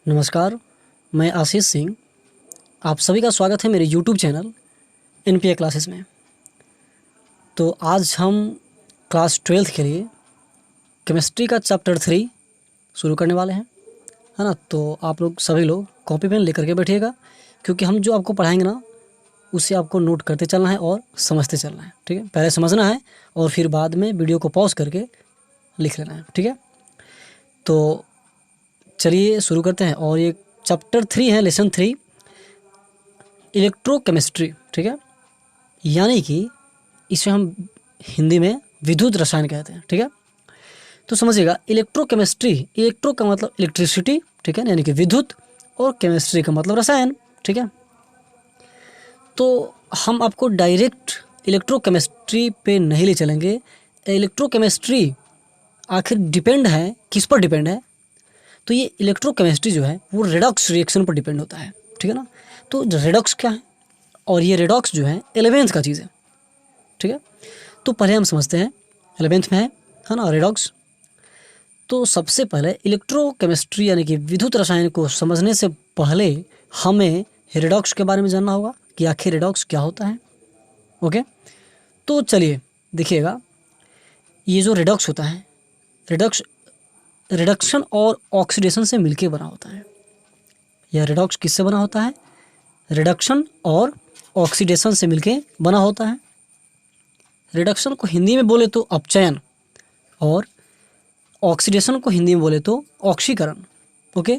नमस्कार, मैं आशीष सिंह। आप सभी का स्वागत है मेरे यूट्यूब चैनल एनपीए क्लासेस में। तो आज हम क्लास 12th के लिए केमिस्ट्री का चैप्टर 3 शुरू करने वाले हैं, है ना। तो आप लोग सभी लोग कॉपी पेन लेकर के बैठिएगा, क्योंकि हम जो आपको पढ़ाएंगे ना उसे आपको नोट करते चलना है और समझते चलना है, ठीक है। पहले समझना है और फिर बाद में वीडियो को पॉज करके लिख लेना है, ठीक है। तो चलिए शुरू करते हैं। और ये चैप्टर 3 है, लेसन 3 इलेक्ट्रोकेमिस्ट्री, ठीक है। यानी कि इसे हम हिंदी में विद्युत रसायन कहते हैं, ठीक है। तो समझिएगा, इलेक्ट्रोकेमिस्ट्री, इलेक्ट्रो का मतलब इलेक्ट्रिसिटी, ठीक है, यानी कि विद्युत, और केमिस्ट्री का मतलब रसायन, ठीक है। तो हम आपको डायरेक्ट इलेक्ट्रोकेमिस्ट्री पे नहीं ले चलेंगे। इलेक्ट्रोकेमिस्ट्री आखिर डिपेंड है किस पर डिपेंड है? तो ये इलेक्ट्रोकेमिस्ट्री जो है वो रेडॉक्स रिएक्शन पर डिपेंड होता है, ठीक है ना। तो रेडॉक्स क्या है, और ये रेडॉक्स जो है 11th का चीज़ है, ठीक है। तो पहले हम समझते हैं, 11th में है ना रेडॉक्स। तो सबसे पहले इलेक्ट्रोकेमिस्ट्री यानी कि विद्युत रसायन को समझने से पहले हमें रेडॉक्स के बारे में जानना होगा कि आखिर रेडॉक्स क्या होता है। ओके, तो चलिए देखिएगा, ये जो रेडॉक्स होता है, रिडक्शन और ऑक्सीडेशन से मिलके बना होता है। यह रेडॉक्स किससे बना होता है? रिडक्शन और ऑक्सीडेशन से मिलके बना होता है। रिडक्शन को हिंदी में बोले तो अपचयन, और ऑक्सीडेशन को हिंदी में बोले तो ऑक्सीकरण। ओके,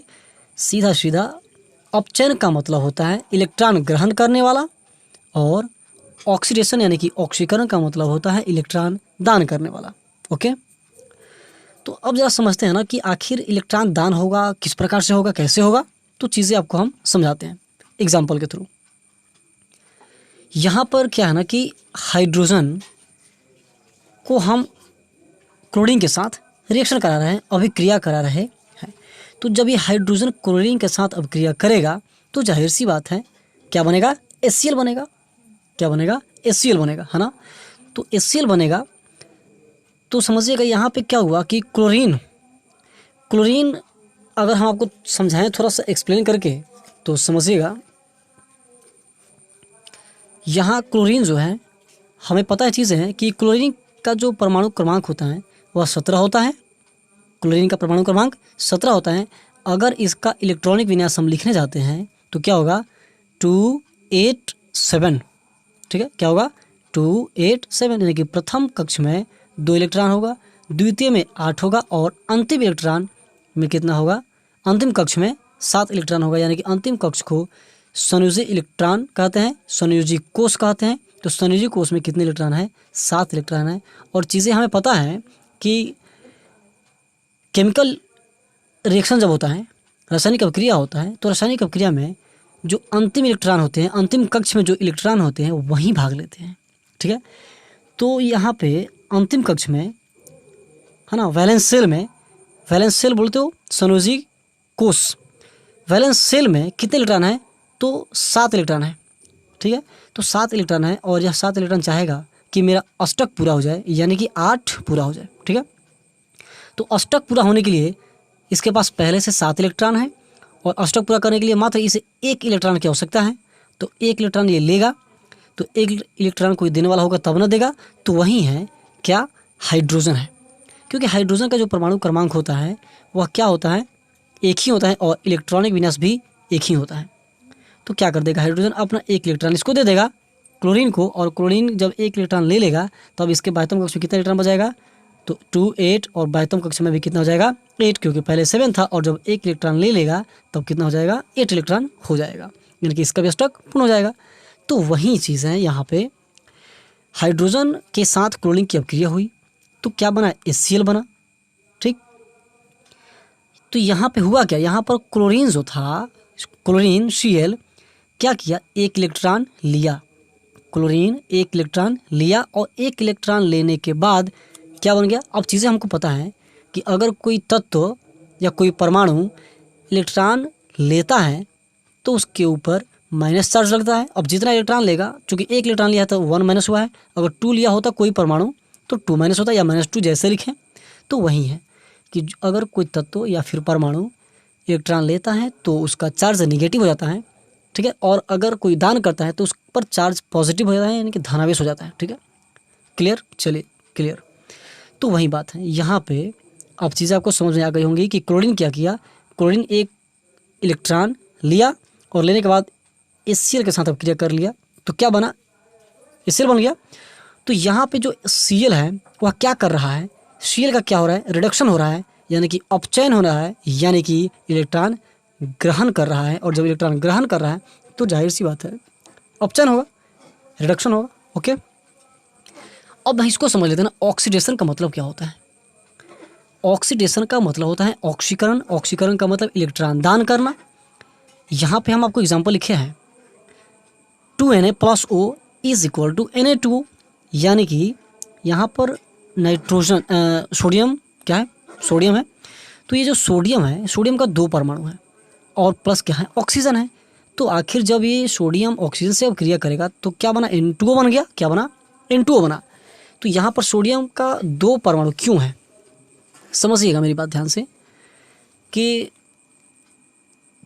सीधा सीधा अपचयन का मतलब होता है इलेक्ट्रॉन ग्रहण करने वाला, और ऑक्सीडेशन यानी कि ऑक्सीकरण का मतलब होता है इलेक्ट्रॉन दान करने वाला। ओके, तो अब जरा समझते हैं ना कि आखिर इलेक्ट्रॉन दान होगा किस प्रकार से होगा, कैसे होगा। तो चीज़ें आपको हम समझाते हैं एग्जाम्पल के थ्रू। यहाँ पर क्या है ना कि हाइड्रोजन को हम क्लोरीन के साथ रिएक्शन करा रहे हैं, अभिक्रिया करा रहे हैं। तो जब ये हाइड्रोजन क्लोरीन के साथ अभिक्रिया करेगा तो जाहिर सी बात है क्या बनेगा? HCl बनेगा। क्या बनेगा? HCl बनेगा, है ना। तो HCl बनेगा। तो समझिएगा यहाँ पे क्या हुआ कि क्लोरीन अगर हम आपको समझाएं थोड़ा सा एक्सप्लेन करके तो समझिएगा, यहाँ क्लोरीन जो है, हमें पता है चीज़ें हैं कि क्लोरीन का जो परमाणु क्रमांक होता है वह 17 होता है। क्लोरीन का परमाणु क्रमांक 17 होता है। अगर इसका इलेक्ट्रॉनिक विन्यास हम लिखने जाते हैं तो क्या होगा? 287, ठीक है। क्या होगा? 287, यानी कि प्रथम कक्ष में 2 इलेक्ट्रॉन होगा, द्वितीय में 8 होगा, और अंतिम इलेक्ट्रॉन में कितना होगा? अंतिम कक्ष में 7 इलेक्ट्रॉन होगा। यानी कि अंतिम कक्ष को संयोजी इलेक्ट्रॉन कहते हैं, संयोजी कोष कहते हैं। तो संयोजी कोष में कितने इलेक्ट्रॉन है? 7 इलेक्ट्रॉन है। और चीज़ें हमें पता है कि केमिकल रिएक्शन जब होता है, रासायनिक अभिक्रिया होता है, तो रासायनिक अभिक्रिया में जो अंतिम इलेक्ट्रॉन होते हैं, अंतिम कक्ष में जो इलेक्ट्रॉन होते हैं वहीं भाग लेते हैं, ठीक है। तो यहाँ पे अंतिम कक्ष में, है ना, वैलेंस सेल बोलते हो संयोजी कोष, वैलेंस सेल में कितने इलेक्ट्रॉन है? तो 7 इलेक्ट्रॉन है, ठीक है। तो 7 इलेक्ट्रॉन है, और यह 7 इलेक्ट्रॉन चाहेगा कि मेरा अष्टक पूरा हो जाए, यानी कि 8 पूरा हो जाए, ठीक है। तो अष्टक पूरा होने के लिए इसके पास पहले से 7 इलेक्ट्रॉन है, और अष्टक पूरा करने के लिए मात्र इसे 1 इलेक्ट्रॉन की आवश्यकता है। तो 1 इलेक्ट्रॉन ये लेगा, तो 1 इलेक्ट्रॉन कोई देने वाला होगा तब न देगा। तो वही है क्या? हाइड्रोजन है। क्योंकि हाइड्रोजन का जो परमाणु क्रमांक होता है वह क्या होता है? एक ही होता है, और इलेक्ट्रॉनिक विन्यास भी एक ही होता है। तो क्या कर देगा हाइड्रोजन? अपना 1 इलेक्ट्रॉन इसको दे देगा, क्लोरीन को, और क्लोरीन जब 1 इलेक्ट्रॉन ले लेगा तब इसके बाह्यतम कक्ष में कितना इलेक्ट्रॉन बचाएगा? तो 2 8, और बाह्यतम कक्ष में भी कितना हो जाएगा? 8, क्योंकि पहले 7 था, और जब 1 इलेक्ट्रॉन ले लेगा तब कितना हो जाएगा? 8 इलेक्ट्रॉन हो जाएगा, यानी कि इसका भी अष्टक पूर्ण हो जाएगा। तो वही चीज़ है यहाँ पे, हाइड्रोजन के साथ क्लोरीन की अभिक्रिया हुई तो क्या बना? HCl बना, ठीक। तो यहाँ पे हुआ क्या? यहाँ पर क्लोरीन जो था, क्लोरीन Cl क्या किया? 1 इलेक्ट्रॉन लिया, क्लोरीन 1 इलेक्ट्रॉन लिया, और 1 इलेक्ट्रॉन लेने के बाद क्या बन गया? अब चीज़ें हमको पता है कि अगर कोई तत्व या कोई परमाणु इलेक्ट्रॉन लेता है तो उसके ऊपर माइनस चार्ज लगता है। अब जितना इलेक्ट्रॉन लेगा, चूँकि 1 इलेक्ट्रॉन लिया तो 1 माइनस हुआ है, अगर 2 लिया होता कोई परमाणु तो 2 माइनस होता, या -2 जैसे लिखें। तो वही है कि अगर कोई तत्व या फिर परमाणु इलेक्ट्रॉन लेता है तो उसका चार्ज नेगेटिव हो जाता है, ठीक है, और अगर कोई दान करता है तो उस पर चार्ज पॉजिटिव हो जाता है, यानी कि धनावेश हो जाता है, ठीक है, क्लियर, चलिए क्लियर। तो वही बात है यहाँ पे, अब चीज़ें आपको समझ में आ गई होंगी कि क्लोरीन क्या किया, क्लोरीन एक इलेक्ट्रॉन लिया और लेने के बाद HCl के साथ अपक्रिया कर लिया, तो क्या बना, HCl बन गया। तो यहाँ पे जो Cl है वह क्या कर रहा है, Cl का क्या हो रहा है, रिडक्शन हो रहा है, यानी कि अपचयन हो रहा है, यानी कि इलेक्ट्रॉन ग्रहण कर रहा है, और जब इलेक्ट्रॉन ग्रहण कर रहा है तो जाहिर सी बात है अपचयन होगा, रिडक्शन होगा, ओके। अब इसको समझ लेते हैं ना, ऑक्सीडेशन का मतलब क्या होता है। ऑक्सीडेशन का मतलब होता है ऑक्सीकरण, ऑक्सीकरण का मतलब इलेक्ट्रॉन दान करना। यहाँ पे हम आपको एग्जांपल लिखे हैं 2Na+O is equal to Na2, यानी कि यहाँ पर नाइट्रोजन सोडियम क्या है, सोडियम है, तो ये जो सोडियम है, सोडियम का 2 परमाणु है और प्लस क्या है, ऑक्सीजन है। तो आखिर जब ये सोडियम ऑक्सीजन से अब क्रिया करेगा तो क्या बना, N2O बन गया, क्या बना, N2O बना। तो यहाँ पर सोडियम का 2 परमाणु क्यों है, समझिएगा मेरी बात ध्यान से, कि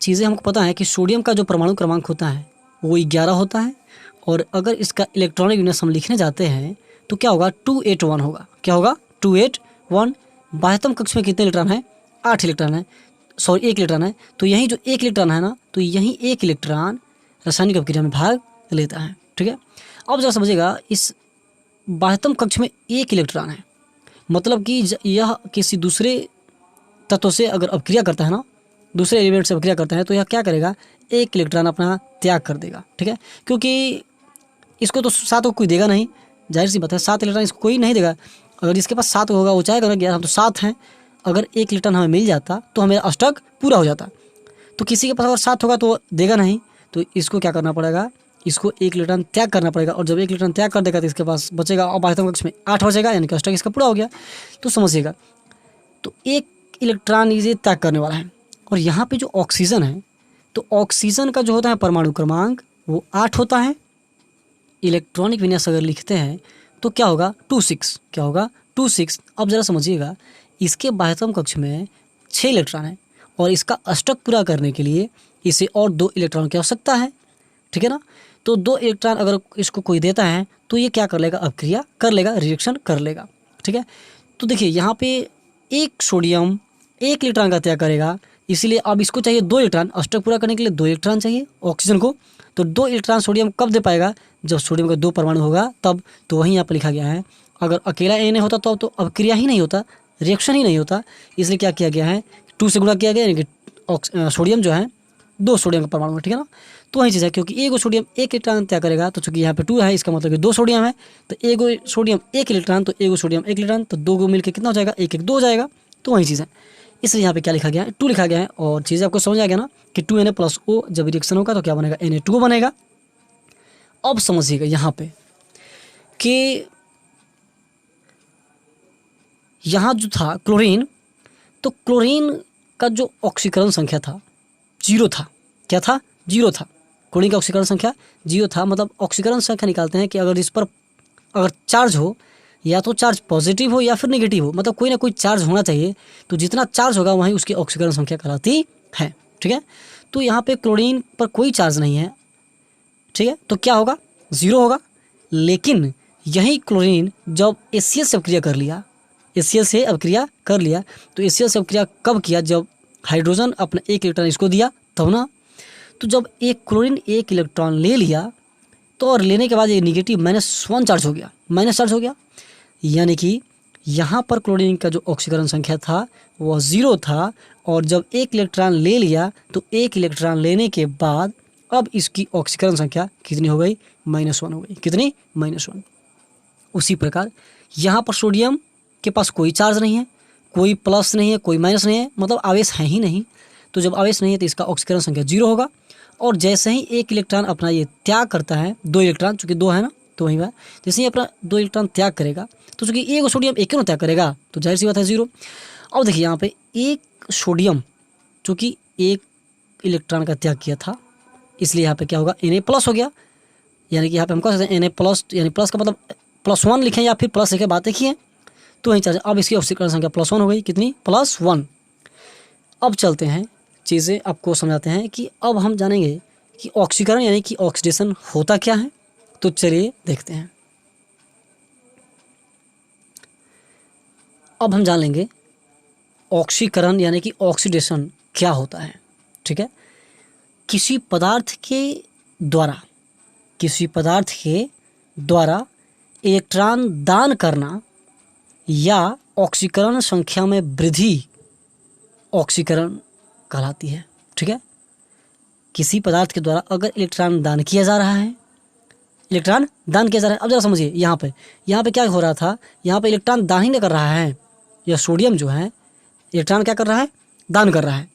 चीज़ें हमको पता है कि सोडियम का जो परमाणु क्रमांक होता है वो 11 होता है, और अगर इसका इलेक्ट्रॉनिक यूनिट हम लिखने जाते हैं तो क्या होगा, 281 होगा, क्या होगा, 281। बाह्यतम कक्ष में कितने इलेक्ट्रॉन है, 8 इलेक्ट्रॉन है, सॉरी 1 इलेक्ट्रॉन है। तो यही जो 1 इलेक्ट्रॉन है ना, तो यही 1 इलेक्ट्रॉन रासायनिक अपक्रिया में भाग लेता है, ठीक है। अब जरा समझिएगा, इस बाह्यतम कक्ष में 1 इलेक्ट्रॉन है, मतलब कि यह किसी दूसरे तत्व से अगर अपक्रिया करता है ना, दूसरे एलिमेंट से अपक्रिया करता है, तो यह क्या करेगा, 1 इलेक्ट्रॉन अपना त्याग कर देगा, ठीक है, क्योंकि इसको तो 7 को कोई देगा नहीं, जाहिर सी बात है, 7 इलेक्ट्रॉन इसको कोई नहीं देगा। अगर जिसके पास 7 होगा वो चाहेगा ना कि यार हम तो 7 हैं, अगर 1 इलेक्ट्रॉन हमें मिल जाता तो हमें अष्टक पूरा हो जाता। तो किसी के पास अगर 7 होगा तो देगा नहीं, तो इसको क्या करना पड़ेगा, इसको 1 इलेक्ट्रॉन त्याग करना पड़ेगा, और जब 1 इलेक्ट्रॉन त्याग कर देगा तो इसके पास बचेगा, और बाह्यतम कक्ष में 8 बचेगा, यानी कि अष्टक इसका पूरा हो गया। तो समझिएगा, तो 1 इलेक्ट्रॉन ये त्याग करने वाला है। और यहाँ पे जो ऑक्सीजन है, तो ऑक्सीजन का जो होता है परमाणु क्रमांक वो 8 होता है। इलेक्ट्रॉनिक विन्यास अगर लिखते हैं तो क्या होगा, 26, क्या होगा, 26। अब ज़रा समझिएगा, इसके बाह्यतम कक्ष में 6 इलेक्ट्रॉन है, और इसका अष्टक पूरा करने के लिए इसे और 2 इलेक्ट्रॉन की आवश्यकता है, ठीक है ना। तो 2 इलेक्ट्रॉन अगर इसको कोई देता है तो ये क्या कर लेगा, अपक्रिया कर लेगा, रिएक्शन कर लेगा, ठीक है। तो देखिए यहाँ पे 1 सोडियम 1 इलेक्ट्रॉन का त्याग करेगा, इसीलिए अब इसको चाहिए 2 इलेक्ट्रॉन, अष्टक पूरा करने के लिए 2 इलेक्ट्रॉन चाहिए ऑक्सीजन को। तो 2 इलेक्ट्रॉन सोडियम कब दे पाएगा, जब सोडियम का 2 परमाणु होगा तब। तो वहीं यहाँ पर लिखा गया है, अगर अकेला Na होता तो अपक्रिया ही नहीं होता, रिएक्शन ही नहीं होता, इसलिए क्या किया गया है, 2 से गुणा किया गया, यानी कि सोडियम जो है 2 सोडियम का परमाणु है, ठीक है ना। तो वही चीज़ है, क्योंकि 1 सोडियम 1 इलेक्ट्रॉन त्याग करेगा, तो चूंकि यहाँ पे 2 है, इसका मतलब कि 2 सोडियम है, तो 1 सोडियम 1 इलेक्ट्रॉन, तो 1 सोडियम 1 इलेक्ट्रॉन, तो 2 को मिलकर कितना हो जाएगा, 1 1 2 हो जाएगा। तो वही चीज़ है, इसलिए यहाँ पे क्या लिखा गया है, 2 लिखा गया है। और चीज़ें आपको समझ आ गया ना कि 2Na+O जब रिएक्शन होगा तो क्या बनेगा, Na2O बनेगा। अब समझिएगा यहाँ पे कि यहाँ जो था क्लोरीन, तो क्लोरीन का जो ऑक्सीकरण संख्या था 0 था, क्या था, 0 था। क्लोरीन का ऑक्सीकरण संख्या 0 था, मतलब ऑक्सीकरण संख्या निकालते हैं कि अगर इस पर अगर चार्ज हो, या तो चार्ज पॉजिटिव हो या फिर नेगेटिव हो, मतलब कोई ना कोई चार्ज होना चाहिए, तो जितना चार्ज होगा वहीं उसकी ऑक्सीकरण संख्या कहलाती है, ठीक है। तो यहाँ पे क्लोरीन पर कोई चार्ज नहीं है, ठीक है, तो क्या होगा, 0 होगा। लेकिन यही क्लोरीन जब HCl से अपक्रिया कर लिया, HCl से अपक्रिया कर लिया, तो HCl से अपक्रिया कब किया, जब हाइड्रोजन अपना 1 इलेक्ट्रॉन इसको दिया तब ना। तो जब एक क्लोरीन 1 इलेक्ट्रॉन ले लिया, तो और लेने के बाद ये नेगेटिव -1 चार्ज हो गया, माइनस चार्ज हो गया, यानी कि यहाँ पर क्लोरीन का जो ऑक्सीकरण संख्या था वह 0 था, और जब 1 इलेक्ट्रॉन ले लिया तो 1 इलेक्ट्रॉन लेने के बाद अब इसकी ऑक्सीकरण संख्या कितनी हो गई, -1 हो गई, कितनी, -1। उसी प्रकार यहाँ पर सोडियम के पास कोई चार्ज नहीं है, कोई प्लस नहीं है, कोई माइनस नहीं है, मतलब आवेश है ही नहीं। तो जब आवेश नहीं है तो इसका ऑक्सीकरण संख्या 0 होगा, और जैसे ही 1 इलेक्ट्रॉन अपना ये त्याग करता है, 2 इलेक्ट्रॉन, चूँकि 2 है ना, तो वही बात, जैसे ही अपना 2 इलेक्ट्रॉन त्याग करेगा, तो चूँकि 1 सोडियम 1 क्यों त्याग करेगा, तो जाहिर सी बात है 0। अब देखिए यहाँ पे 1 सोडियम चूँकि 1 इलेक्ट्रॉन का त्याग किया था, इसलिए यहाँ पे क्या होगा, Na+ हो गया, यानी कि यहाँ पे हम कह सकते हैं Na+, यानी प्लस का मतलब +1 लिखें या फिर प्लस लिखें, बात एक ही है। तो वहीं चार्ज, अब इसकी ऑक्सीकरण संख्या +1 हो गई, कितनी, +1। अब चलते हैं चीज़ें आपको समझाते हैं कि अब हम जानेंगे कि ऑक्सीकरण यानी कि ऑक्सीडेशन होता क्या है। तो चलिए देखते हैं। अब हम जान लेंगे ऑक्सीकरण यानी कि ऑक्सीडेशन क्या होता है। ठीक है, किसी पदार्थ के द्वारा इलेक्ट्रॉन दान करना या ऑक्सीकरण संख्या में वृद्धि ऑक्सीकरण कहलाती है। ठीक है, किसी पदार्थ के द्वारा अगर इलेक्ट्रॉन दान किया जा रहा है, अब जरा समझिए, यहाँ पे क्या हो रहा था, यहाँ पे इलेक्ट्रॉन दान ही नहीं कर रहा है, यह सोडियम जो है इलेक्ट्रॉन क्या कर रहा है, दान कर रहा है।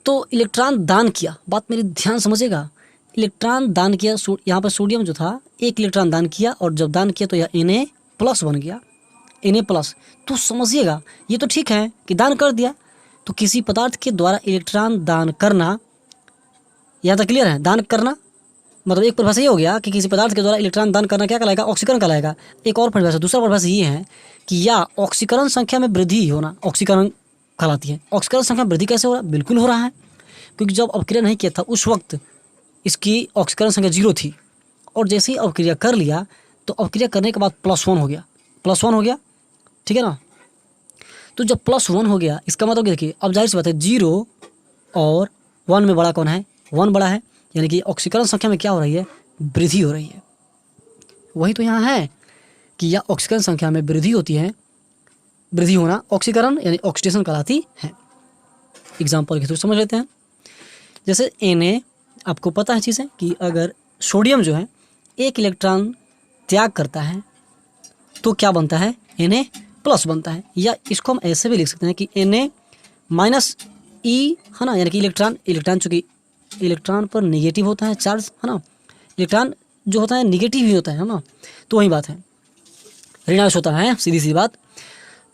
तो इलेक्ट्रॉन दान किया, बात मेरी ध्यान समझिएगा, इलेक्ट्रॉन दान किया, यहाँ पर सोडियम जो था एक इलेक्ट्रॉन दान किया और जब दान किया तो यह Na+ बन गया, Na+। तो समझिएगा ये तो ठीक है कि दान कर दिया। तो किसी पदार्थ के द्वारा इलेक्ट्रॉन दान करना, यहाँ तक क्लियर है, दान करना मतलब एक परिभाषा ये हो गया कि किसी पदार्थ के द्वारा इलेक्ट्रॉन दान करना क्या कहलाएगा, ऑक्सीकरण कहलाएगा। एक और परिभाषा, दूसरा परिभाषा ये है कि या ऑक्सीकरण संख्या में वृद्धि होना ऑक्सीकरण कहलाती है। ऑक्सीकरण संख्या में वृद्धि कैसे हो रहा है, बिल्कुल हो रहा है, क्योंकि जब अपक्रिया नहीं किया था उस वक्त इसकी ऑक्सीकरण संख्या 0 थी और जैसे ही अपक्रिया कर लिया तो अपक्रिया करने के बाद +1 हो गया, ठीक है ना। तो जब +1 हो गया इसका मतलब देखिए, अब जाहिर सी बात है 0 और 1 में बड़ा कौन है, 1 बड़ा है, यानी कि ऑक्सीकरण संख्या में क्या हो रही है, वृद्धि हो रही है। वही तो यहाँ है कि यह ऑक्सीकरण संख्या में वृद्धि होती है, वृद्धि होना ऑक्सीकरण यानी ऑक्सीडेशन कहलाती है। एग्जाम्पल के थ्रू समझ लेते हैं। जैसे Na, आपको पता है चीज़ें कि अगर सोडियम जो है एक इलेक्ट्रॉन त्याग करता है तो क्या बनता है, Na+ बनता है, या इसको हम ऐसे भी लिख सकते हैं कि Na-E है ना, यानी कि इलेक्ट्रॉन चूँकि इलेक्ट्रॉन पर नेगेटिव होता है चार्ज, है ना, इलेक्ट्रॉन जो होता है नेगेटिव ही होता है ना, तो वही बात है, ऋणांश होता है, सीधी सी बात।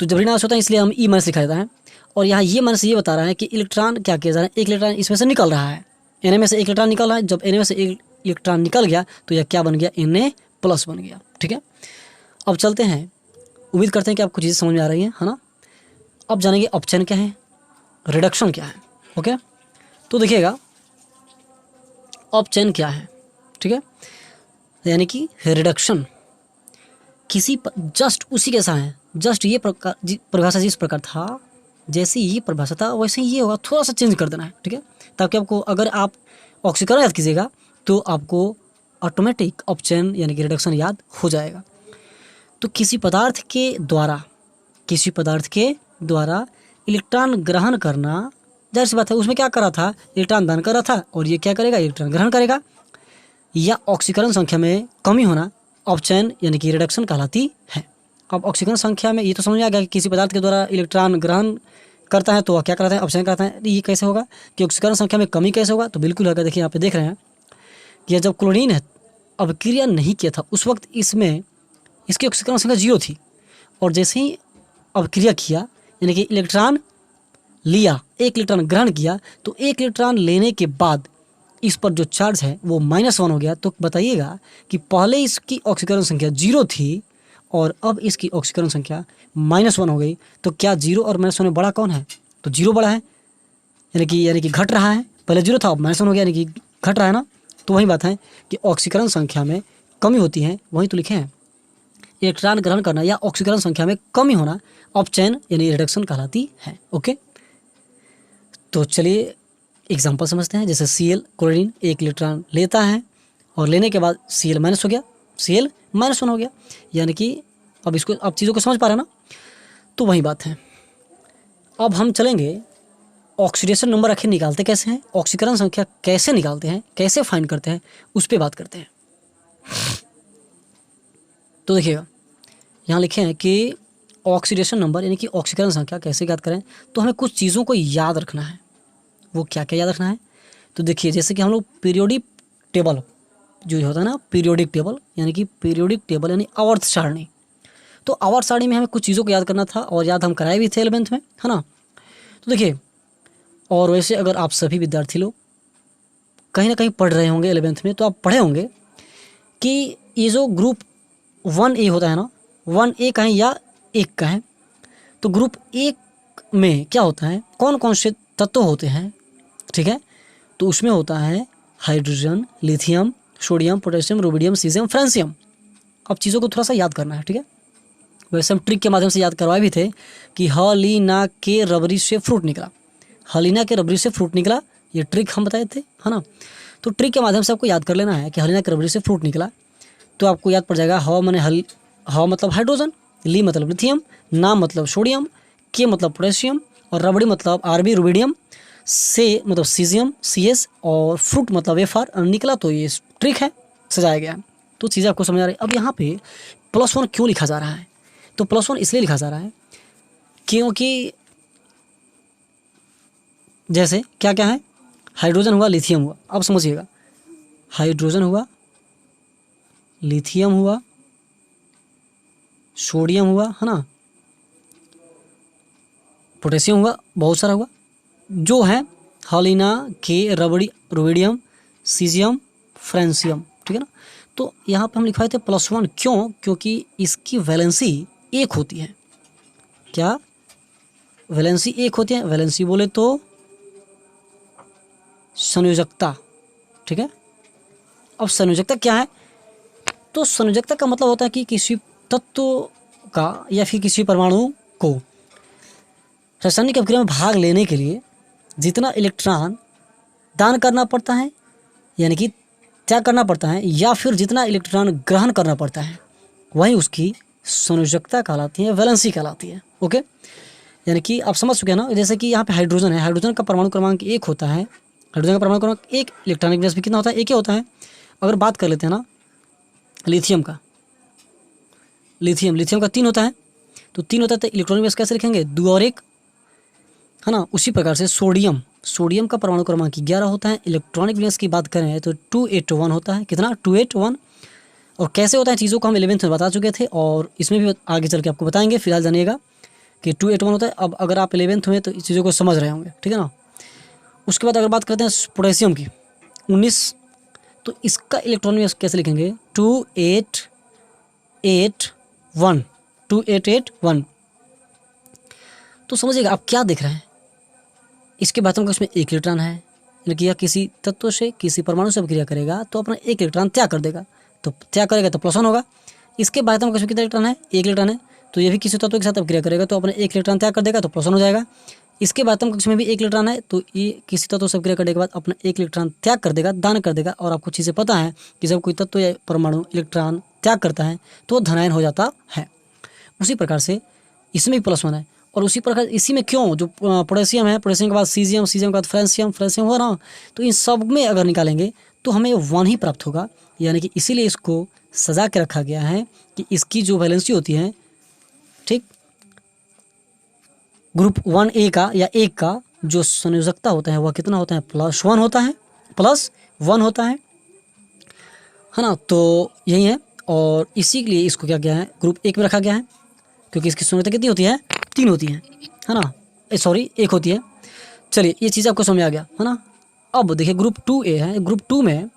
तो जब ऋणांश होता है इसलिए हम E- लिखा जाता है। और यहाँ ये माइनस ये बता रहा है कि इलेक्ट्रॉन क्या किया जा रहा है, एक इलेक्ट्रॉन इसमें से निकल रहा है, Na में से एक इलेक्ट्रॉन निकल रहा है, जब Na में से एक इलेक्ट्रॉन निकल गया तो यह क्या बन गया, Na+ बन गया। ठीक है, अब चलते हैं, उम्मीद करते हैं कि आपको चीज़ें समझ में आ रही है ना। अब जानेंगे अपचयन क्या है, रिडक्शन क्या है। ओके, तो देखिएगा अपचयन क्या है, ठीक है, यानी कि रिडक्शन किसी जस्ट उसी के साथ है, जस्ट ये परिभाषा जिस प्रकार था, जैसे ये परिभाषा था वैसे ही ये होगा, थोड़ा सा चेंज कर देना है। ठीक है, ताकि आपको, अगर आप ऑक्सीकरण याद कीजिएगा तो आपको ऑटोमेटिक अपचयन यानी कि रिडक्शन याद हो जाएगा। तो किसी पदार्थ के द्वारा इलेक्ट्रॉन ग्रहण करना, जाहिर सी बात है उसमें क्या कर रहा था, इलेक्ट्रॉन दान कर रहा था, और ये क्या करेगा, इलेक्ट्रॉन ग्रहण करेगा, या ऑक्सीकरण संख्या में कमी होना अपचयन यानी कि रिडक्शन कहलाती है। अब ऑक्सीकरण संख्या में ये तो समझ में आ गया कि किसी पदार्थ के द्वारा इलेक्ट्रॉन ग्रहण करता है तो वह क्या करता है, अपचयन करता है। ये कैसे होगा कि ऑक्सीकरण संख्या में कमी कैसे होगा, तो बिल्कुल होगा। देखिए यहाँ पे देख रहे हैं कि जब क्लोरीन है अभिक्रिया नहीं किया था उस वक्त इसमें इसकी ऑक्सीकरण संख्या 0 थी, और जैसे ही अभिक्रिया किया यानी कि इलेक्ट्रॉन लिया, एक इलेक्ट्रॉन ग्रहण किया, तो एक इलेक्ट्रॉन लेने के बाद इस पर जो चार्ज है वो -1 हो गया। तो बताइएगा कि पहले इसकी ऑक्सीकरण संख्या 0 थी और अब इसकी ऑक्सीकरण संख्या -1 हो गई, तो क्या 0 और -1 में बड़ा कौन है, तो 0 बड़ा है, यानी कि घट रहा है, पहले 0 था अब -1 हो गया, यानी कि घट रहा है ना। तो वही बात है कि ऑक्सीकरण संख्या में कमी होती है, वही तो लिखे हैं, इलेक्ट्रॉन ग्रहण करना या ऑक्सीकरण संख्या में कमी होना अपचयन यानी रिडक्शन कहलाती है। ओके, तो चलिए एग्जाम्पल समझते हैं। जैसे Cl क्लोरीन एक इलेक्ट्रॉन लेता है और लेने के बाद Cl- हो गया, Cl- 1 हो गया, यानी कि अब चीज़ों को समझ पा रहे हैं ना। तो वही बात है। अब हम चलेंगे ऑक्सीडेशन नंबर आखिर निकालते कैसे हैं, ऑक्सीकरण संख्या कैसे निकालते हैं, कैसे फाइंड करते हैं, उस पर बात करते हैं। तो देखिएगा यहाँ लिखे हैं कि ऑक्सीडेशन नंबर यानी कि ऑक्सीकरण संख्या कैसे याद करें, तो हमें कुछ चीज़ों को याद रखना है। वो क्या क्या याद रखना है, तो देखिए जैसे कि हम लोग पीरियोडिक टेबल जो होता है ना, पीरियोडिक टेबल यानी आवर्त सारणी, तो आवर्त सारणी में हमें कुछ चीज़ों को याद करना था और याद हम कराए भी थे 11th में, है ना। तो देखिए, और वैसे अगर आप सभी विद्यार्थी लोग कहीं ना कहीं पढ़ रहे होंगे 11th में, तो आप पढ़े होंगे कि ये जो ग्रुप 1A होता है ना, 1A का है या 1 का है, तो ग्रुप 1 में क्या होता है, कौन कौन से तत्व होते हैं, ठीक है, तो उसमें होता है hydrogen, lithium, sodium, potassium, rubidium, caesium, francium. अब चीज़ों को थोड़ा सा याद करना है, ठीक है। वैसे हम ट्रिक के माध्यम से याद करवाए भी थे कि हलीना के रबरी से फ्रूट निकला, हलीना के रबरी से फ्रूट निकला, ये ट्रिक हम बताए थे, है ना। तो ट्रिक के माध्यम से आपको याद कर लेना है कि हलीना के रबरी से फ्रूट निकला, तो आपको याद पड़ जाएगा ह माने ह मतलब हाइड्रोजन, ली मतलब लिथियम, ना मतलब सोडियम, के मतलब पोटेशियम और रबड़ी मतलब आरबी रुबिडियम, से मतलब सीजियम CS और फ्रूट मतलब वेफर निकला। तो ये ट्रिक है, सजाया गया है। तो चीज़ें आपको समझ आ रही है। अब यहाँ पे +1 क्यों लिखा जा रहा है? तो +1 इसलिए लिखा जा रहा है क्योंकि जैसे क्या क्या है, हाइड्रोजन हुआ, लिथियम हुआ। अब समझिएगा, हाइड्रोजन हुआ, लिथियम हुआ, सोडियम हुआ, है ना, पोटेशियम हुआ, बहुत सारा हुआ, जो है हलीना के रबड़ी रुबिडियम, सीजियम, फ्रांसियम, ठीक है ना। तो यहाँ पे हम लिखवाए थे +1 क्यों? क्योंकि इसकी वैलेंसी 1 होती है। क्या वैलेंसी 1 होती है? वैलेंसी बोले तो संयोजकता, ठीक है। अब संयोजकता क्या है? तो संयोजकता का मतलब होता है कि किसी तत्व का या फिर किसी परमाणु को रासायनिक अभिक्रिया में भाग लेने के लिए जितना इलेक्ट्रॉन दान करना पड़ता है, यानी कि त्याग करना पड़ता है, या फिर जितना इलेक्ट्रॉन ग्रहण करना पड़ता है, वही उसकी संयोजकता कहलाती है, वैलेंसी कहलाती है। ओके, यानी कि आप समझ चुके हैं ना। जैसे कि यहाँ पे हाइड्रोजन है, हाइड्रोजन का परमाणु क्रमांक 1 होता है, हाइड्रोजन का परमाणु क्रमांक 1, इलेक्ट्रॉनिक विन्यास भी कितना होता है? 1 ही होता है। अगर बात कर लेते हैं ना लिथियम का, लिथियम का 3 होता है, तो 3 होता है तो इलेक्ट्रॉनिक विन्यास कैसे लिखेंगे? 2 और 1, है ना। उसी प्रकार से सोडियम का परमाणु क्रमांक 11 होता है। इलेक्ट्रॉनिक विन्यास की बात करें तो 281 होता है। कितना? 281। और कैसे होता है चीज़ों को हम 11th में बता चुके थे, और इसमें भी आगे चल के आपको बताएंगे। फिलहाल जानिएगा कि 281 होता है। अब अगर आप 11th में तो इस चीज़ों को समझ रहे होंगे, ठीक है ना। उसके बाद अगर बात करते हैं पोटेशियम की, 19, तो इसका इलेक्ट्रॉनिक विन्यास कैसे लिखेंगे? 2881, 2881। तो समझिएगा आप क्या देख रहे हैं, इसके बाद में उसमें 1 इलेक्ट्रॉन है, यानी कि यह किसी तत्व से, किसी परमाणु से अभिक्रिया करेगा तो अपना 1 इलेक्ट्रॉन त्याग कर देगा, तो त्याग करेगा तो +1 होगा। इसके बाद में कितना इलेक्ट्रॉन है? 1 इलेक्ट्रॉन है, तो ये भी किसी तत्व के साथ अभिक्रिया करेगा तो अपना 1 इलेक्ट्रॉन त्याग कर देगा तो +1 हो जाएगा। इसके बाद कक्ष में भी 1 इलेक्ट्रॉन है, तो ये किसी तत्व से अभिक्रिया करने के बाद अपना 1 इलेक्ट्रॉन त्याग कर देगा, दान कर देगा। और आपको चीज़ें पता है कि जब कोई तत्व या परमाणु इलेक्ट्रॉन त्याग करता है तो धनायन हो जाता है। उसी प्रकार से इसमें भी +1 है। और उसी प्रकार इसी में क्यों जो पोटेशियम है, पोटेशियम के बाद सीजियम, सीजियम के बाद फ्रांसियम हुआ ना, तो इन सब में अगर निकालेंगे तो हमें 1 ही प्राप्त होगा। यानी कि इसीलिए इसको सजा के रखा गया है कि इसकी जो वैलेंसी होती है, ठीक, ग्रुप 1A का या 1 का जो संयोजकता होता है वह कितना होता है? +1 होता है, +1 होता है ना। तो यही है, और इसी के लिए इसको क्या किया है? ग्रुप 1 में रखा गया है, क्योंकि इसकी संयोजकता कितनी होती है? 3 होती है ना, सॉरी 1 होती है। चलिए ये चीज़ आपको समझ आ गया, है ना। अब देखिए ग्रुप 2A है, ग्रुप 2 में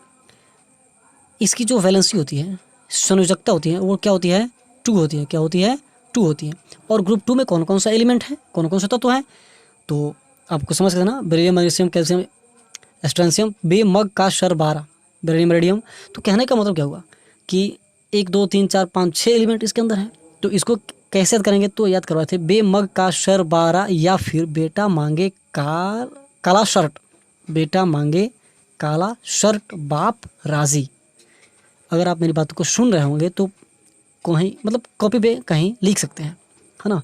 इसकी जो वैलेंसी होती है, संयोजकता होती है, वो क्या होती है? 2 होती है। क्या होती है? 2 होती है। और ग्रुप 2 में कौन कौन सा एलिमेंट है, कौन कौन सा तत्व है? तो आपको समझ सकते ना, बेरिलियम, मैग्नीशियम, कैल्शियम, स्ट्रोंशियम, बे मग का शर 12, बेरिलियम, रेडियम। तो कहने का मतलब क्या हुआ कि 1 2 3 4 5 6 एलिमेंट इसके अंदर है। तो इसको कैसे याद करेंगे? तो याद करवाए थे, बे मग का शर 12, या फिर बेटा मांगे काला शर्ट, बेटा मांगे काला शर्ट बाप राजी। अगर आप मेरी बात को सुन रहे होंगे तो कहीं मतलब कॉपी पे कहीं लिख सकते हैं, है ना।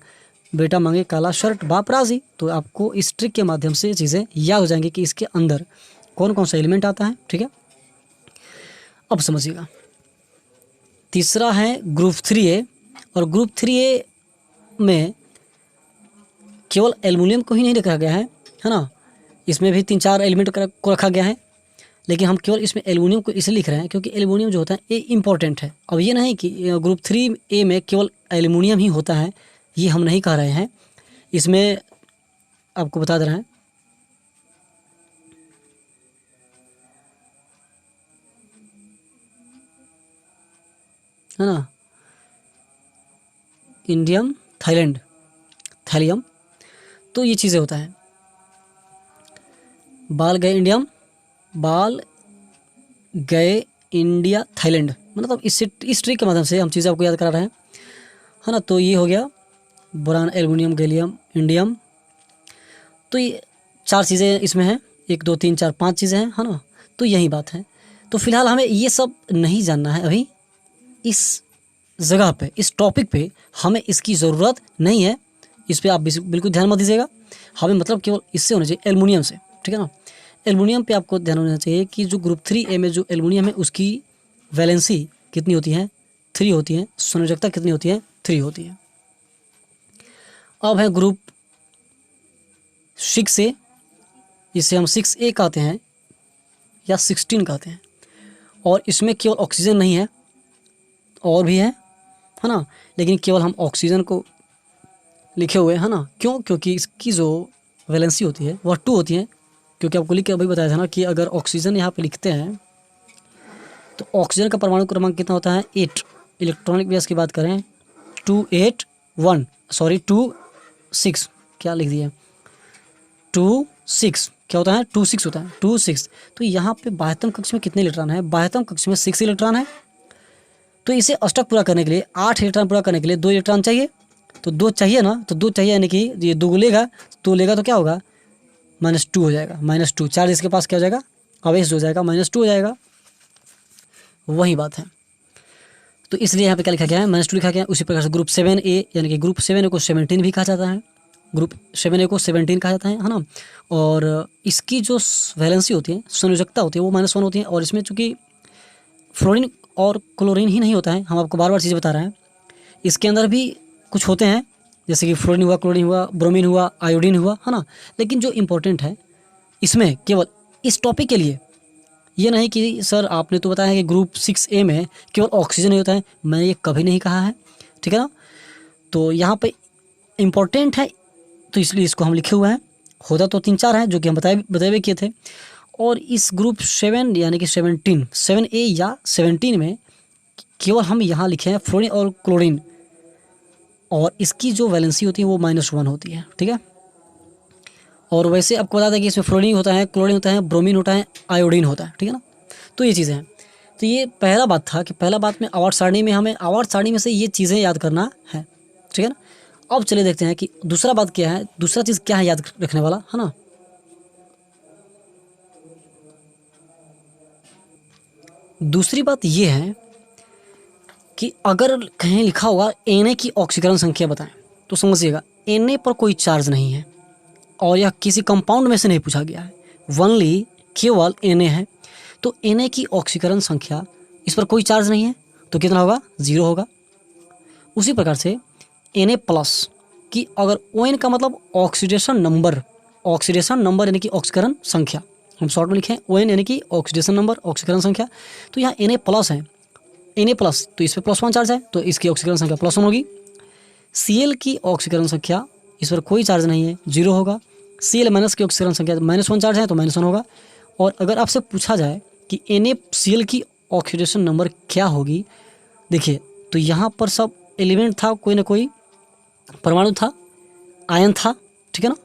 बेटा मांगे काला शर्ट बाप राजी। तो आपको इस ट्रिक के माध्यम से चीज़ें याद हो जाएंगी कि इसके अंदर कौन कौन सा एलिमेंट आता है, ठीक है। अब समझिएगा, तीसरा है ग्रुप 3A। और ग्रुप 3A में केवल एल्युमिनियम को ही नहीं रखा गया है ना। इसमें भी 3-4 एलिमेंट को रखा गया है, लेकिन हम केवल इसमें एल्युमिनियम को इसलिए लिख रहे हैं क्योंकि एल्युमिनियम जो होता है ये इंपॉर्टेंट है। अब ये नहीं कि ग्रुप 3A में केवल एल्युमिनियम ही होता है, ये हम नहीं कह रहे हैं। इसमें आपको बता दे रहे हैं, है ना, इंडियम, थाईलैंड, थैलियम, तो ये चीज़ें होता है। बाल गए इंडियम, बाल गए इंडिया थाईलैंड, मतलब इस ट्रिक के माध्यम से हम चीज़ें आपको याद करा रहे हैं, है ना। तो ये हो गया बोरान, एल्युमिनियम, गैलियम, इंडियम। तो ये 4 चीज़ें इसमें हैं, 1 2 3 4 5 चीज़ें हैं, है ना। तो यही बात है। तो फिलहाल हमें ये सब नहीं जानना है अभी, इस जगह पे, इस टॉपिक पे हमें इसकी ज़रूरत नहीं है। इस पे आप बिल्कुल ध्यान मत दीजिएगा। हमें मतलब केवल इससे होना चाहिए, एल्युमिनियम से, ठीक है ना। एल्युमिनियम पे आपको ध्यान होना चाहिए कि जो ग्रुप 3A में जो एल्युमिनियम है उसकी वैलेंसी कितनी होती है, 3 होती है। संयोजकता कितनी होती है, 3 होती है। अब है ग्रुप 6A, इसे हम 6A कहते हैं या 16 कहते हैं। और इसमें केवल ऑक्सीजन नहीं है, और भी है ना, लेकिन केवल हम ऑक्सीजन को लिखे हुए है ना। क्यों? क्योंकि इसकी जो वैलेंसी होती है वह 2 होती है। क्योंकि आपको लिख के अभी बताया था ना कि अगर ऑक्सीजन यहाँ पे लिखते हैं तो ऑक्सीजन का परमाणु क्रमांक कितना होता है, 8। इलेक्ट्रॉनिक गैस की बात करें 2 6, क्या लिख दिया, 26 क्या होता है, 26 होता है, 26। तो यहाँ पे बाह्यतम कक्ष में कितने इलेक्ट्रॉन है, बाह्यतम कक्ष में 6 इलेक्ट्रॉन है। तो इसे अष्टक पूरा करने के लिए, 8 इलेक्ट्रॉन पूरा करने के लिए 2 इलेक्ट्रॉन चाहिए। तो 2 चाहिए ना, तो 2 चाहिए, यानी कि ये 2 लेगा, 2 लेगा तो क्या होगा, -2 हो जाएगा। -2 चार्ज इसके पास क्या हो जाएगा, आवेश हो जाएगा, -2 हो जाएगा। वही बात है। तो इसलिए यहाँ पे क्या लिखा गया है, -2 लिखा गया है। उसी प्रकार से ग्रुप 7A, यानी कि ग्रुप 7A को 17 भी कहा जाता है, ग्रुप 7A को 17 कहा जाता है ना। और इसकी जो वैलेंसी होती है, संयोजकता होती है, वो -1 होती है। और इसमें चूँकि फ्लोरीन और क्लोरीन ही नहीं होता है, हम आपको बार बार चीज़ें बता रहे हैं, इसके अंदर भी कुछ होते हैं, जैसे कि फ्लोरीन हुआ, क्लोरीन हुआ, ब्रोमीन हुआ, आयोडीन हुआ, है ना। लेकिन जो इम्पोर्टेंट है इसमें केवल इस टॉपिक के लिए, ये नहीं कि सर आपने तो बताया है कि ग्रुप 6A में केवल ऑक्सीजन ही होता है, मैंने ये कभी नहीं कहा है, ठीक है ना। तो यहाँ पे इम्पोर्टेंट है, तो इसलिए इसको हम लिखे हुए हैं। होता तो 3-4 है जो कि हम बताए किए थे। और इस ग्रुप 7 यानी कि 7A या 17 में केवल हम यहाँ लिखे हैं फ्लोरीन और क्लोरीन, और इसकी जो वैलेंसी होती है वो -1 होती है, ठीक है। और वैसे आपको बता दें कि इसमें फ्लोरीन होता है, क्लोरीन होता है, ब्रोमीन होता है, आयोडीन होता है, ठीक है ना। तो ये चीज़ें हैं। तो ये पहला बात था कि पहला बात में आवर्त सारणी में हमें आवर्त सारणी में से ये चीज़ें याद करना है, ठीक है ना। अब चलिए देखते हैं कि दूसरा बात क्या है, दूसरा चीज़ क्या है याद रखने वाला, है ना। दूसरी बात ये है कि अगर कहीं लिखा होगा Na की ऑक्सीकरण संख्या बताएं, तो समझिएगा Na पर कोई चार्ज नहीं है, और यह किसी कंपाउंड में से नहीं पूछा गया है, वनली केवल Na है। तो Na की ऑक्सीकरण संख्या, इस पर कोई चार्ज नहीं है, तो कितना होगा, 0 होगा। उसी प्रकार से Na+ की अगर ON का मतलब ऑक्सीडेशन नंबर, यानी कि ऑक्सीकरण संख्या, हम शॉर्ट में लिखें ON यानी कि ऑक्सीडेशन नंबर, ऑक्सीकरण संख्या। तो यहाँ Na+ है, Na+, तो इस पर +1 चार्ज है, तो इसकी ऑक्सीकरण संख्या +1 होगी। Cl की ऑक्सीकरण संख्या, इस पर कोई चार्ज नहीं है, 0 होगा। Cl- की ऑक्सीकरण संख्या -1 चार्ज है, तो -1 होगा। और अगर आपसे पूछा जाए कि NaCl की ऑक्सीडेशन नंबर क्या होगी, देखिए तो यहाँ पर सब एलिमेंट था, कोई ना कोई परमाणु था, आयन था, ठीक है ना।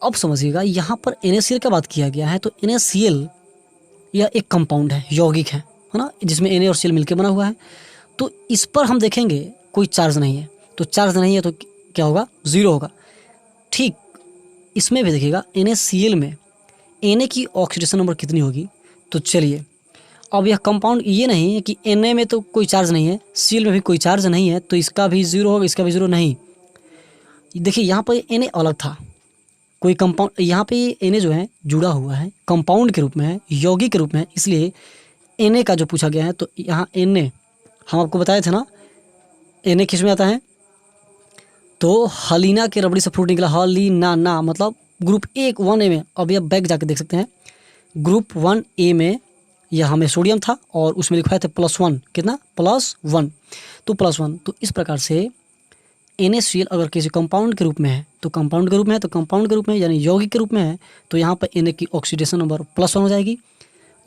अब समझिएगा यहाँ पर NaCl का बात किया गया है, तो NaCl यह एक कंपाउंड है, यौगिक है ना, जिसमें Na और Cl मिलकर बना हुआ है। तो इस पर हम देखेंगे कोई चार्ज नहीं है, तो चार्ज नहीं है तो क्या होगा, 0 होगा। ठीक इसमें भी देखिएगा NaCl में Na की ऑक्सीडेशन नंबर कितनी होगी। तो चलिए अब यह कंपाउंड ये नहीं है कि Na में तो कोई चार्ज नहीं है, Cl में भी कोई चार्ज नहीं है, तो इसका भी 0 होगा, इसका भी 0 नहीं। देखिए यहाँ पर Na अलग था, कोई कंपाउंड, यहाँ पे Na जो है जुड़ा हुआ है, कंपाउंड के रूप में है, यौगिक के रूप में है, इसलिए Na का जो पूछा गया है, तो यहाँ Na हम आपको बताए थे ना, Na किस में आता है, तो हलीना के रबड़ी से फ्रूट निकला, हलीना मतलब ग्रुप 1A में। अब यह बैक जाके देख सकते हैं, ग्रुप 1A में यह हमें सोडियम था, और उसमें लिखा था +1, कितना, +1, तो +1। तो इस प्रकार से NaCl अगर किसी कंपाउंड के रूप में है तो कंपाउंड के रूप में है, तो कंपाउंड के रूप में यानी यौगिक के रूप में है, तो यहाँ पर Na की ऑक्सीडेशन नंबर +1 हो जाएगी।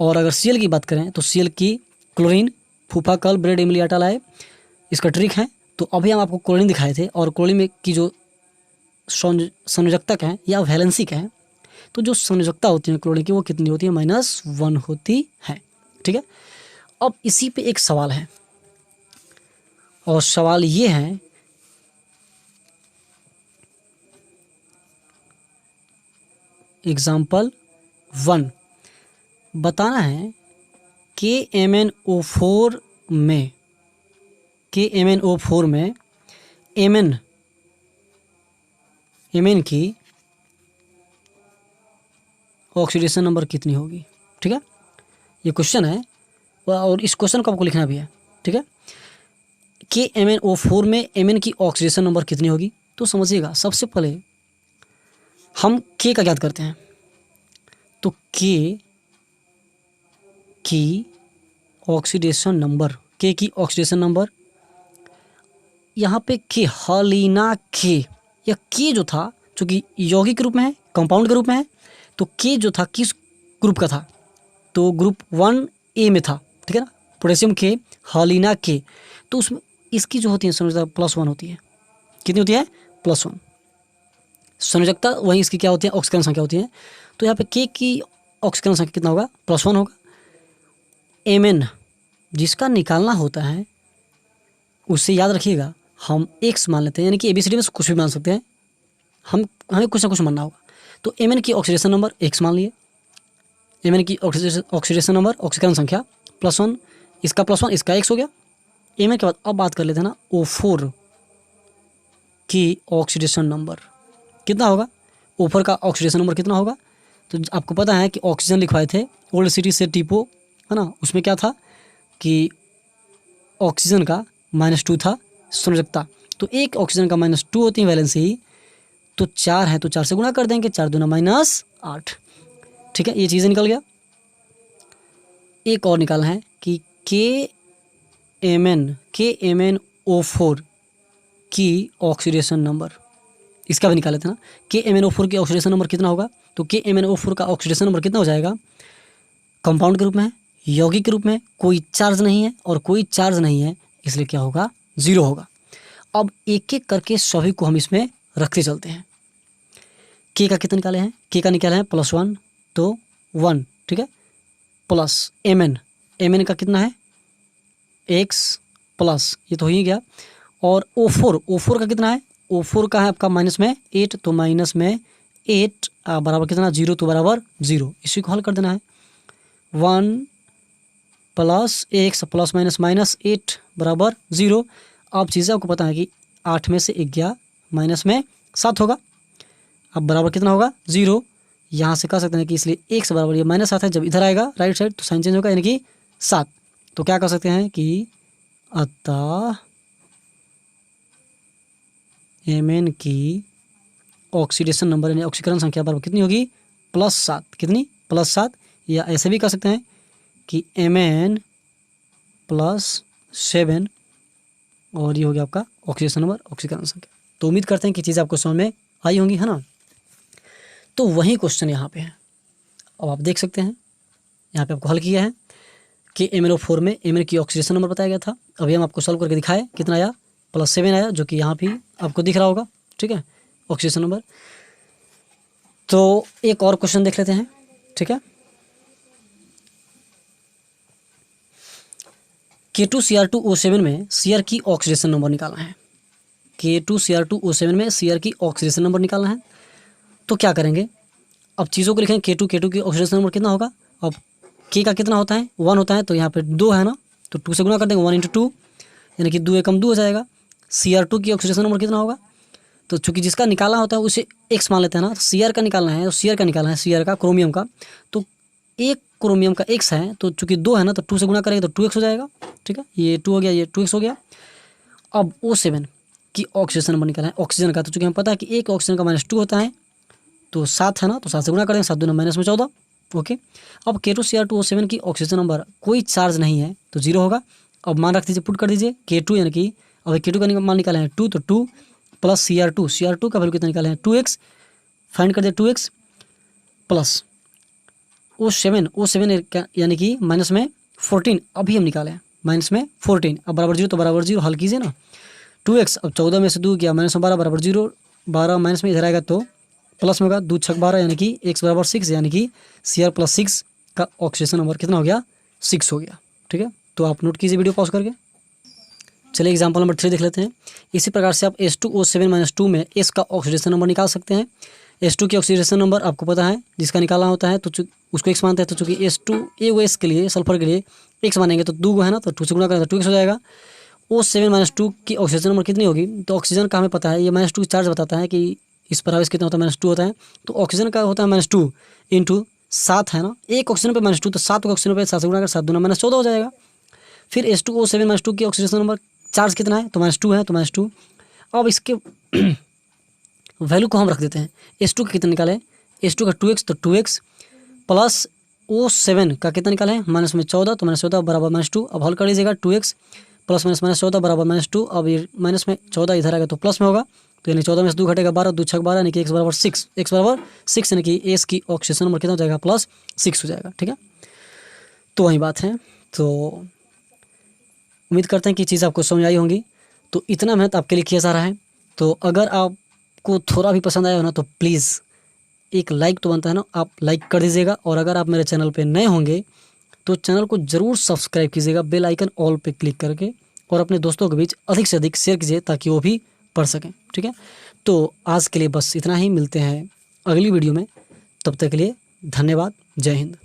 और अगर Cl की बात करें तो Cl की क्लोरीन, फूफा कल, ब्रेड, इमली, आटा लाए, इसका ट्रिक है। तो अभी हम आपको क्लोरीन दिखाए थे, और क्लोरीन में की जो संयोजकता है या वैलेंसी है, तो जो संयोजकता होती है क्लोरीन की वो कितनी होती है, -1 होती है। ठीक है, अब इसी पे एक सवाल है और सवाल ये है एग्जाम्पल 1 बताना है KMnO4 में Mn की ऑक्सीडेशन नंबर कितनी होगी। ठीक है, ये क्वेश्चन है और इस क्वेश्चन को आपको लिखना भी है। ठीक है, KMnO4 में Mn की ऑक्सीडेशन नंबर कितनी होगी। तो समझिएगा, सबसे पहले हम K का ज्ञात करते हैं, तो K की ऑक्सीडेशन नंबर यहाँ पे K हालिना K, यह K जो था चूँकि यौगिक रूप में है, कंपाउंड के रूप में है, तो K जो था किस ग्रुप का था, तो ग्रुप 1A में था। ठीक है ना, पोटेशियम K हालिना K, तो उसमें इसकी जो होती है संयोजकता +1 होती है। कितनी होती है, +1 संयोजकता, वहीं इसकी क्या होती है, ऑक्सीकरण संख्या होती है। तो यहाँ पे K की ऑक्सीकरण संख्या कितना होगा, +1 होगा। Mn जिसका निकालना होता है उससे याद रखिएगा हम x मान लेते हैं, यानी कि ABCD में कुछ भी मान सकते हैं, हमें कुछ ना कुछ मानना होगा। तो Mn की ऑक्सीडेशन नंबर x मान लिए, Mn की ऑक्सीडेशन नंबर ऑक्सीकरण संख्या +1, इसका +1 इसका x हो गया। Mn के बाद अब बात कर लेते हैं ना O4 की ऑक्सीडेशन नंबर कितना होगा, O4 का ऑक्सीडेशन नंबर कितना होगा। तो आपको पता है कि ऑक्सीजन लिखवाए थे ओल्ड सिटी से टीपो, है ना, उसमें क्या था कि ऑक्सीजन का -2 था संयोजकता, तो एक ऑक्सीजन का -2 होती है वैलेंसी, तो 4 है तो 4 से गुणा कर देंगे, 4 दूना -8। ठीक है, ये चीज़ें निकल गया। एक और निकालना है कि KMnO4 की ऑक्सीडेशन नंबर, इसका भी निकाल लेते हैं ना। KMnO4 की ऑक्सीडेशन नंबर कितना होगा, तो KMnO4 का ऑक्सीडेशन नंबर कितना हो जाएगा, कंपाउंड के रूप में है, यौगिक के रूप में, कोई चार्ज नहीं है और कोई चार्ज नहीं है, इसलिए क्या होगा, 0 होगा। अब एक एक करके सभी को हम इसमें रखते चलते हैं। K का कितना निकाले हैं, K का निकाला है +1, तो 1। ठीक है, प्लस Mn का कितना है x प्लस, ये तो हो ही गया। और O4 का कितना है, O4 का है आपका -8, तो -8 बराबर कितना, 0, तो बराबर 0। इसी को हल कर देना है, 1 + x प्लस -8 बराबर 0। अब चीज़ें आपको पता है कि 8 में से 1 गया, -7 होगा, अब बराबर कितना होगा, 0। यहाँ से कह सकते हैं कि इसलिए x बराबर ये -7 है, जब इधर आएगा राइट साइड तो साइन चेंज होगा, यानी कि 7। तो क्या कर सकते हैं कि अतः Mn की ऑक्सीडेशन नंबर यानी ऑक्सीकरण संख्या बराबर कितनी होगी, +7। कितनी, +7। या ऐसे भी कह सकते हैं कि Mn +7 और ये हो गया आपका ऑक्सीडेशन नंबर, ऑक्सीकरण संख्या। तो उम्मीद करते हैं कि चीज़ आपको समझ में आई होंगी, है ना। तो वही क्वेश्चन यहाँ पे है, अब आप देख सकते हैं यहाँ पे आपको हल किया है कि MnO4 में Mn की ऑक्सीडेशन नंबर बताया गया था। अभी हम आपको सॉल्व करके दिखाए, कितना आया, +7 आया, जो कि यहाँ भी आपको दिख रहा होगा। ठीक है, ऑक्सीडेशन नंबर। तो एक और क्वेश्चन देख लेते हैं। ठीक है, K2Cr2O7 में Cr की ऑक्सीडेशन नंबर निकालना है। K2Cr2O7 में Cr की ऑक्सीडेशन नंबर निकालना है। तो क्या करेंगे, अब चीज़ों को लिखेंगे। K2 की ऑक्सीडेशन नंबर कितना होगा, अब K का कितना होता है, 1 होता है, तो यहाँ पे 2 है ना, तो 2 से गुणा कर देंगे, 1 × 2 यानी कि 2 एकम 2 हो जाएगा। Cr2 की ऑक्सीडेशन नंबर कितना होगा, तो चूंकि जिसका निकालना होता है उसे x मान लेते हैं ना, तो Cr का निकालना है, तो Cr का निकालना है, Cr का क्रोमियम का, तो एक क्रोमियम का x है, तो चूंकि 2 है ना, तो 2 से गुणा करेंगे तो 2x हो जाएगा। ठीक है, ये 2 हो गया, ये 2x हो गया। अब O7 की ऑक्सीडेशन नंबर निकालना है ऑक्सीजन का, तो चूंकि हमें पता है कि एक ऑक्सीजन का -2 होता है, तो 7 है ना, तो 7 से गुणा करेंगे, 7 दूना -14। ओके, अब K2Cr2O7 की ऑक्सीजन नंबर, कोई चार्ज नहीं है तो 0 होगा। अब मान रख दीजिए, पुट कर दीजिए K2, यानी कि अब K2 का मान निकाले हैं 2, तो 2 प्लस Cr2 का वैल्यू कितना निकाले हैं 2x, फाइंड कर दिया 2x प्लस O7 यानी कि -14, अभी हम निकाले हैं -14, अब बराबर 0, तो बराबर 0 हल कीजिए ना। 2x, अब 14 में से 2 किया -12 बराबर 0, 12 माइनस में इधर आएगा तो प्लस में होगा 2 छक 12 यानी कि x बराबर 6 यानी कि Cr प्लस 6 का ऑक्सीडेशन नंबर कितना हो गया 6 हो गया। ठीक है, तो आप नोट कीजिए वीडियो पॉज करके। चलिए एग्जाम्पल नंबर 3 देख लेते हैं। इसी प्रकार से आप H2O7-2 में S का ऑक्सीडेशन नंबर निकाल सकते हैं। H2 की ऑक्सीडेशन नंबर आपको पता है, जिसका निकालना होता है तो उसको x मानते हैं, तो चूंकि H2AOS के लिए सल्फर के लिए x मानेंगे तो 2 है ना, तो 2 से गुणा करें तो 2x हो जाएगा। O7-2 की ऑक्सीजन नंबर कितनी होगी, तो ऑक्सीजन का हमें पता है, ये -2 चार्ज बताता है कि इस पर आवेश कितना होता है, -2 होता है। तो ऑक्सीजन का होता है -2 इंटू 7 है ना, एक ऑक्सीजन पे -2 तो 7 ऑक्सीजन पे 7 से गुणा कर 7 दूना -14 हो जाएगा। फिर H2O7-2 की ऑक्सीडेशन नंबर चार्ज कितना है, तो -2 है, तो -2। अब इसके वैल्यू को हम रख देते हैं। H2 का कितना निकाले, H2 का 2x तो 2x प्लस O7 का कितना निकाले माइनस में 14 तो -14 बराबर -2। अब हल कर लीजिएगा 2x प्लस -14 बराबर -2। अब ये माइनस में 14 इधर आएगा तो प्लस में होगा, तो यानी 14 में से 2 घटेगा 12, 2 छक 12 यानी कि x बराबर 6 यानी कि S की ऑक्सीजन नंबर कितना हो जाएगा +6 हो जाएगा। ठीक है, तो वही बात है। तो उम्मीद करते हैं कि चीज़ आपको समझ आई होंगी। तो इतना मेहनत आपके लिए किया जा रहा है, तो अगर आपको थोड़ा भी पसंद आया हो ना तो प्लीज़ एक लाइक तो बनता है ना, आप लाइक कर दीजिएगा। और अगर आप मेरे चैनल पे नए होंगे तो चैनल को ज़रूर सब्सक्राइब कीजिएगा, बेल आइकन ऑल पे क्लिक करके, और अपने दोस्तों के बीच अधिक से अधिक शेयर कीजिए ताकि वो भी पढ़ सकें। ठीक है, तो आज के लिए बस इतना ही, मिलते हैं अगली वीडियो में, तब तक के लिए धन्यवाद, जय हिंद।